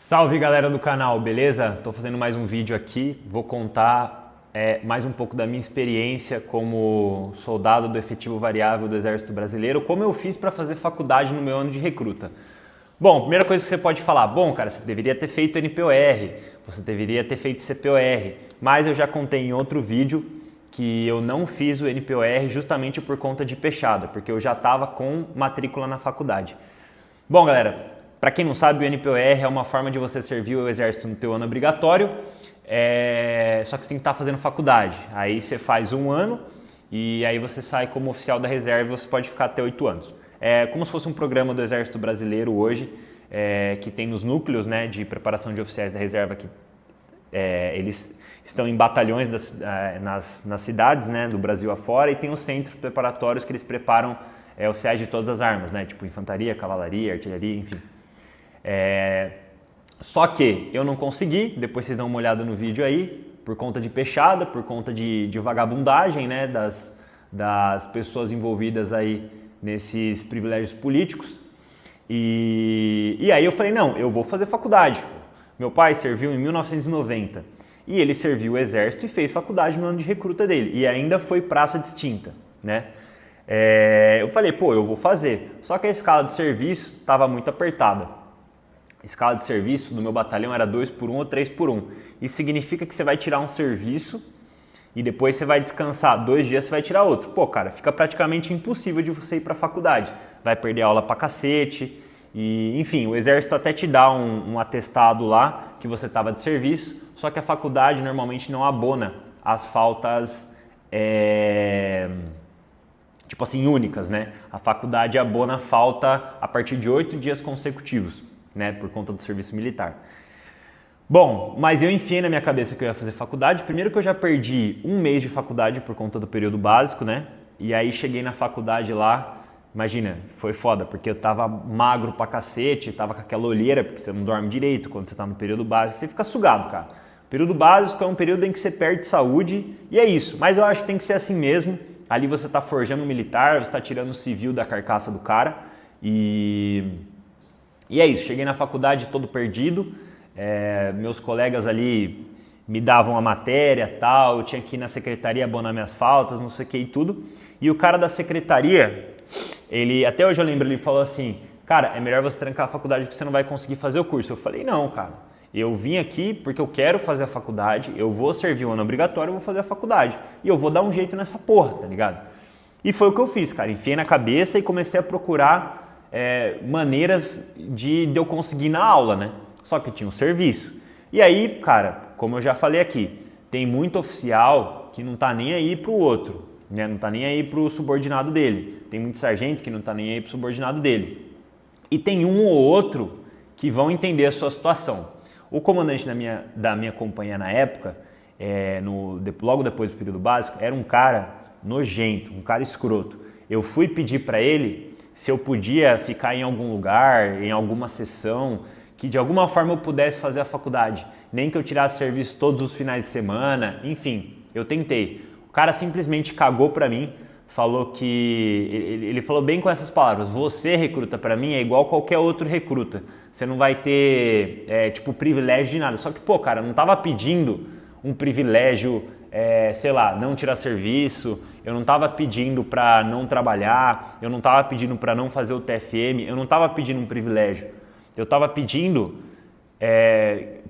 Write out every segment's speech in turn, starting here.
Salve galera do canal, beleza? Tô fazendo mais um vídeo aqui, vou contar mais um pouco da minha experiência como soldado do efetivo variável do Exército Brasileiro, como eu fiz para fazer faculdade no meu ano de recruta. Bom, primeira coisa que você pode falar, cara, você deveria ter feito NPOR, você deveria ter feito CPOR, mas eu já contei em outro vídeo que eu não fiz o NPOR justamente por conta de pechada, porque eu já estava com matrícula na faculdade. Bom galera, para quem não sabe, o NPOR é uma forma de você servir o Exército no teu ano obrigatório, só que você tem que estar fazendo faculdade. Aí você faz um ano e aí você sai como oficial da reserva e você pode ficar até 8 anos. É como se fosse um programa do Exército Brasileiro hoje, que tem nos núcleos, né, de preparação de oficiais da reserva, que eles estão em batalhões nas cidades, né, do Brasil afora, e tem os centros preparatórios que eles preparam oficiais de todas as armas, né, tipo infantaria, cavalaria, artilharia, enfim. Só que eu não consegui, depois vocês dão uma olhada no vídeo aí, por conta de pechada, por conta de vagabundagem, né, das pessoas envolvidas aí nesses privilégios políticos. E aí eu falei, não, eu vou fazer faculdade. Meu pai serviu em 1990 e ele serviu o Exército e fez faculdade no ano de recruta dele e ainda foi praça distinta, né? Eu falei, eu vou fazer. Só que a escala de serviço estava muito apertada. A escala de serviço do meu batalhão era 2x1 ou 3x1. Isso significa que você vai tirar um serviço e depois você vai descansar 2 dias, você vai tirar outro. Cara, fica praticamente impossível de você ir para a faculdade. Vai perder aula pra cacete. E, enfim, o Exército até te dá um atestado lá que você estava de serviço, só que a faculdade normalmente não abona as faltas, tipo assim, únicas, né? A faculdade abona a falta a partir de 8 dias consecutivos, né, por conta do serviço militar. Bom, mas eu enfiei na minha cabeça que eu ia fazer faculdade. Primeiro que eu já perdi um mês de faculdade por conta do período básico, né? E aí cheguei na faculdade lá, imagina, foi foda, porque eu tava magro pra cacete, tava com aquela olheira, porque você não dorme direito quando você tá no período básico, você fica sugado, cara. O período básico é um período em que você perde saúde e é isso, mas eu acho que tem que ser assim mesmo. Ali você tá forjando um militar, você tá tirando o civil da carcaça do cara e é isso, cheguei na faculdade todo perdido, meus colegas ali me davam a matéria tal, eu tinha que ir na secretaria abonar minhas faltas, não sei o que e tudo. E o cara da secretaria, até hoje eu lembro, ele falou assim, cara, é melhor você trancar a faculdade porque você não vai conseguir fazer o curso. Eu falei, não, cara, eu vim aqui porque eu quero fazer a faculdade, eu vou servir o ano obrigatório, eu vou fazer a faculdade. E eu vou dar um jeito nessa porra, tá ligado? E foi o que eu fiz, cara, enfiei na cabeça e comecei a procurar maneiras de eu conseguir ir na aula, né? Só que tinha um serviço. E aí, cara, como eu já falei aqui, tem muito oficial que não tá nem aí pro outro, né? Não tá nem aí pro subordinado dele. Tem muito sargento que não tá nem aí pro subordinado dele. E tem um ou outro que vão entender a sua situação. O comandante da minha companhia na época, logo depois do período básico, era um cara nojento, um cara escroto. Eu fui pedir para ele se eu podia ficar em algum lugar, em alguma sessão, que de alguma forma eu pudesse fazer a faculdade. Nem que eu tirasse serviço todos os finais de semana, enfim, eu tentei. O cara simplesmente cagou pra mim, falou que... Ele falou bem com essas palavras, você recruta pra mim é igual qualquer outro recruta. Você não vai ter, privilégio de nada. Só que, cara, eu não tava pedindo um privilégio, sei lá, não tirar serviço, eu não estava pedindo para não trabalhar, eu não estava pedindo para não fazer o TFM, eu não estava pedindo um privilégio. Eu estava pedindo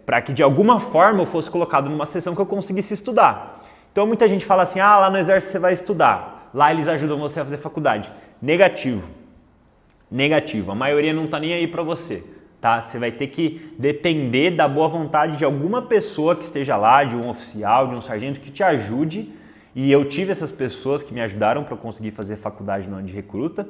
para que de alguma forma eu fosse colocado numa sessão que eu conseguisse estudar. Então muita gente fala assim, lá no Exército você vai estudar, lá eles ajudam você a fazer faculdade. Negativo, a maioria não está nem aí para você. Tá? Você vai ter que depender da boa vontade de alguma pessoa que esteja lá, de um oficial, de um sargento que te ajude. E eu tive essas pessoas que me ajudaram para conseguir fazer faculdade no ano de recruta,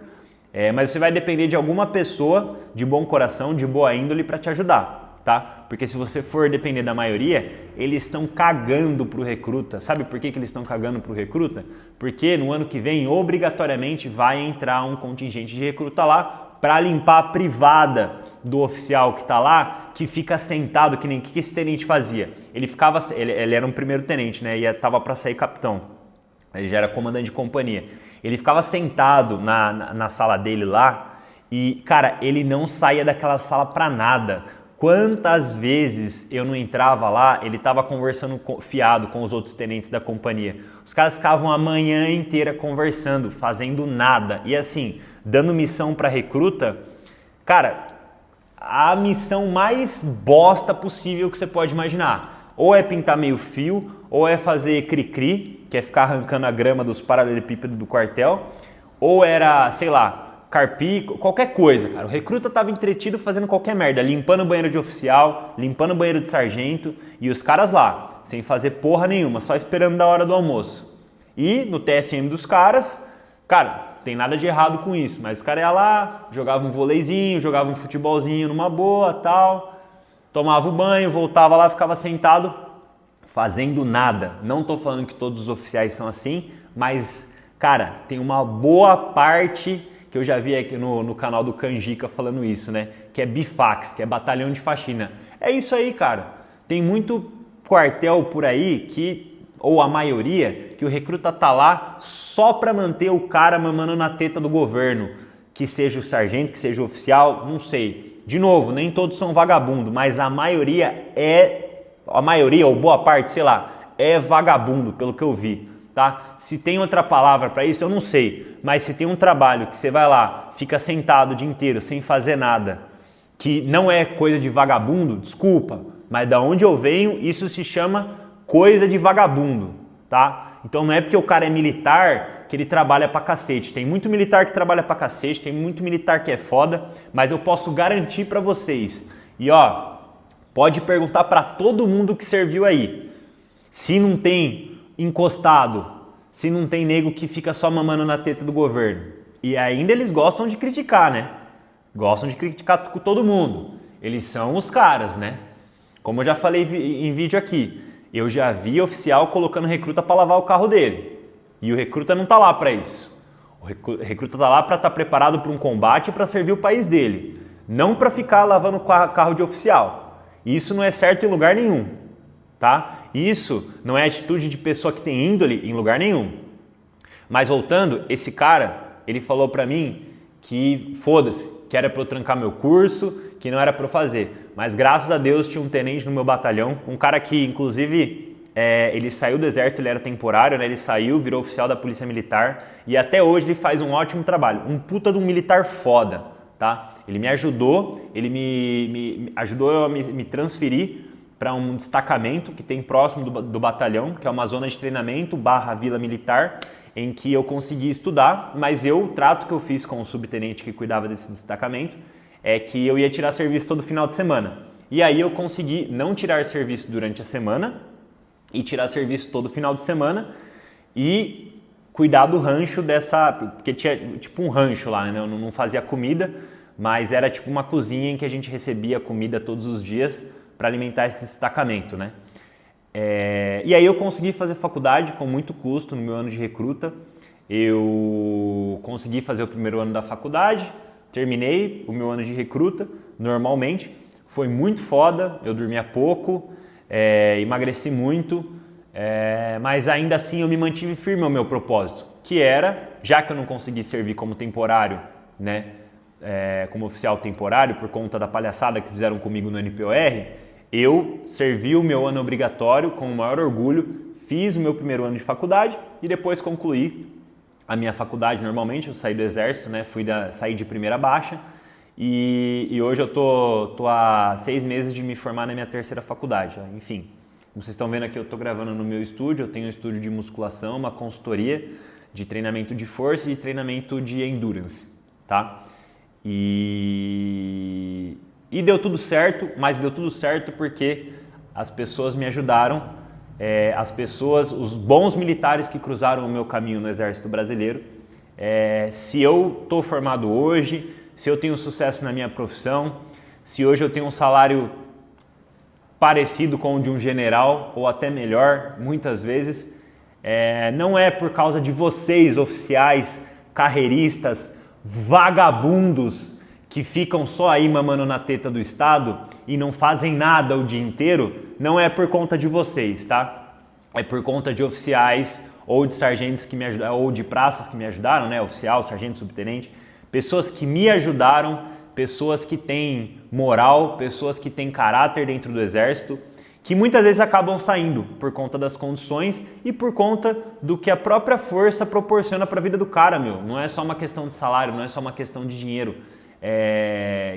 mas você vai depender de alguma pessoa de bom coração, de boa índole para te ajudar, tá? Porque se você for depender da maioria, eles estão cagando pro recruta. Sabe por que eles estão cagando pro recruta? Porque no ano que vem, obrigatoriamente, vai entrar um contingente de recruta lá para limpar a privada do oficial que está lá, que fica sentado, que nem que esse tenente fazia. Ele era um primeiro tenente, né? E estava para sair capitão. Ele já era comandante de companhia. Ele ficava sentado na sala dele lá e, cara, ele não saía daquela sala pra nada. Quantas vezes eu não entrava lá, ele estava conversando fiado com os outros tenentes da companhia. Os caras ficavam a manhã inteira conversando, fazendo nada. E assim, dando missão para recruta, cara, a missão mais bosta possível que você pode imaginar. Ou é pintar meio fio, ou é fazer cri-cri, que é ficar arrancando a grama dos paralelepípedos do quartel, ou era, sei lá, carpir, qualquer coisa, cara. O recruta tava entretido fazendo qualquer merda, limpando o banheiro de oficial, limpando o banheiro de sargento, e os caras lá, sem fazer porra nenhuma, só esperando da hora do almoço. E no TFM dos caras, cara, tem nada de errado com isso, mas os caras iam lá, jogavam um voleizinho, jogavam um futebolzinho numa boa, tal, tomava o banho, voltava lá, ficava sentado, fazendo nada. Não tô falando que todos os oficiais são assim, mas, cara, tem uma boa parte que eu já vi aqui no canal do Canjica falando isso, né? Que é Bifax, que é batalhão de faxina. É isso aí, cara. Tem muito quartel por aí que, ou a maioria, que o recruta tá lá só pra manter o cara mamando na teta do governo. Que seja o sargento, que seja o oficial, não sei. De novo, nem todos são vagabundo, mas a maioria, ou boa parte, sei lá, é vagabundo, pelo que eu vi. Tá? Se tem outra palavra para isso, eu não sei, mas se tem um trabalho que você vai lá, fica sentado o dia inteiro sem fazer nada, que não é coisa de vagabundo, desculpa, mas da onde eu venho, isso se chama coisa de vagabundo, tá? Então não é porque o cara é militar que ele trabalha pra cacete. Tem muito militar que trabalha pra cacete, tem muito militar que é foda, mas eu posso garantir pra vocês. E ó, pode perguntar pra todo mundo que serviu aí. Se não tem encostado, se não tem nego que fica só mamando na teta do governo. E ainda eles gostam de criticar, né? Gostam de criticar com todo mundo. Eles são os caras, né? Como eu já falei em vídeo aqui, eu já vi oficial colocando recruta para lavar o carro dele. E o recruta não tá lá para isso. O recruta tá lá para estar preparado para um combate e para servir o país dele. Não para ficar lavando o carro de oficial. Isso não é certo em lugar nenhum, tá? Isso não é atitude de pessoa que tem índole em lugar nenhum. Mas voltando, esse cara, ele falou pra mim que foda-se, que era pra eu trancar meu curso, que não era pra eu fazer. Mas graças a Deus tinha um tenente no meu batalhão, um cara que inclusive ele saiu do exército, ele era temporário, né? Ele saiu, virou oficial da polícia militar e até hoje ele faz um ótimo trabalho. Um puta de um militar foda, tá? Ele me ajudou, ele me ajudou a me transferir para um destacamento que tem próximo do batalhão, que é uma zona de treinamento / vila militar, em que eu consegui estudar, mas o trato que eu fiz com o subtenente que cuidava desse destacamento é que eu ia tirar serviço todo final de semana. E aí eu consegui não tirar serviço durante a semana e tirar serviço todo final de semana e cuidar do rancho porque tinha tipo um rancho lá, né? Eu não fazia comida, mas era tipo uma cozinha em que a gente recebia comida todos os dias para alimentar esse destacamento, né? E aí eu consegui fazer faculdade com muito custo no meu ano de recruta. Eu consegui fazer o primeiro ano da faculdade, terminei o meu ano de recruta normalmente. Foi muito foda, eu dormia pouco, emagreci muito, mas ainda assim eu me mantive firme ao meu propósito, que era, já que eu não consegui servir como temporário, né? Como oficial temporário por conta da palhaçada que fizeram comigo no NPOR, eu servi o meu ano obrigatório com o maior orgulho, fiz o meu primeiro ano de faculdade e depois concluí a minha faculdade normalmente. Eu saí do exército, né? Saí de primeira baixa e hoje eu tô há 6 meses de me formar na minha terceira faculdade. Enfim, como vocês estão vendo aqui, eu tô gravando no meu estúdio, eu tenho um estúdio de musculação, uma consultoria de treinamento de força e de treinamento de endurance, tá? E deu tudo certo, mas deu tudo certo porque as pessoas me ajudaram, os bons militares que cruzaram o meu caminho no Exército Brasileiro. Se eu estou formado hoje, se eu tenho sucesso na minha profissão, se hoje eu tenho um salário parecido com o de um general ou até melhor, muitas vezes, não é por causa de vocês, oficiais, carreiristas, vagabundos, que ficam só aí mamando na teta do Estado e não fazem nada o dia inteiro, não é por conta de vocês, tá? É por conta de oficiais ou de sargentos que me ajudaram, ou de praças que me ajudaram, né? Oficial, sargento, subtenente, pessoas que me ajudaram pessoas que têm moral, pessoas que têm caráter dentro do exército, que muitas vezes acabam saindo por conta das condições e por conta do que a própria força proporciona para a vida do cara, meu. Não é só uma questão de salário, não é só uma questão de dinheiro.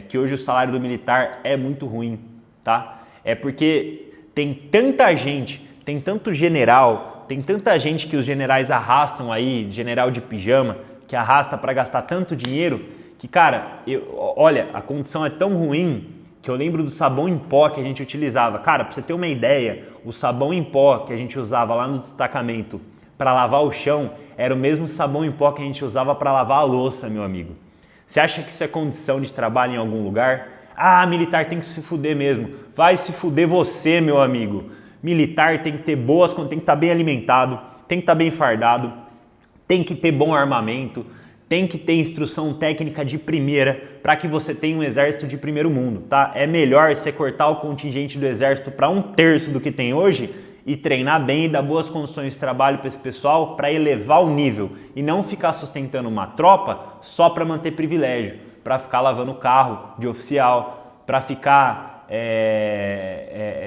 Que hoje o salário do militar é muito ruim, tá? É porque tem tanta gente, tem tanto general, tem tanta gente que os generais arrastam aí, general de pijama, que arrasta para gastar tanto dinheiro, que, cara, olha, a condição é tão ruim que eu lembro do sabão em pó que a gente utilizava. Cara, pra você ter uma ideia, o sabão em pó que a gente usava lá no destacamento para lavar o chão era o mesmo sabão em pó que a gente usava para lavar a louça, meu amigo. Você acha que isso é condição de trabalho em algum lugar? Ah, militar tem que se fuder mesmo. Vai se fuder você, meu amigo. Militar tem que ter boas, tem que estar bem alimentado, tem que estar bem fardado, tem que ter bom armamento, tem que ter instrução técnica de primeira para que você tenha um exército de primeiro mundo, tá? É melhor você cortar o contingente do exército para 1/3 do que tem hoje e treinar bem e dar boas condições de trabalho para esse pessoal para elevar o nível e não ficar sustentando uma tropa só para manter privilégio, para ficar lavando carro de oficial, para ficar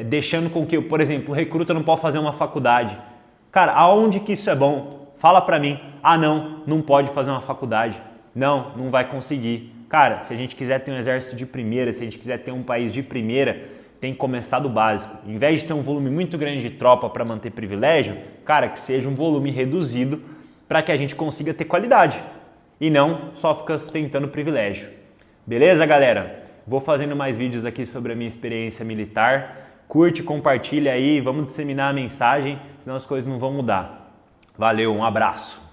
deixando com que, por exemplo, o recruta não pode fazer uma faculdade. Cara, aonde que isso é bom? Fala pra mim, ah não pode fazer uma faculdade, não vai conseguir. Cara, se a gente quiser ter um exército de primeira, se a gente quiser ter um país de primeira, tem que começar do básico. Em vez de ter um volume muito grande de tropa para manter privilégio, cara, que seja um volume reduzido para que a gente consiga ter qualidade e não só ficar sustentando privilégio. Beleza, galera? Vou fazendo mais vídeos aqui sobre a minha experiência militar. Curte, compartilha aí, vamos disseminar a mensagem, senão as coisas não vão mudar. Valeu, um abraço.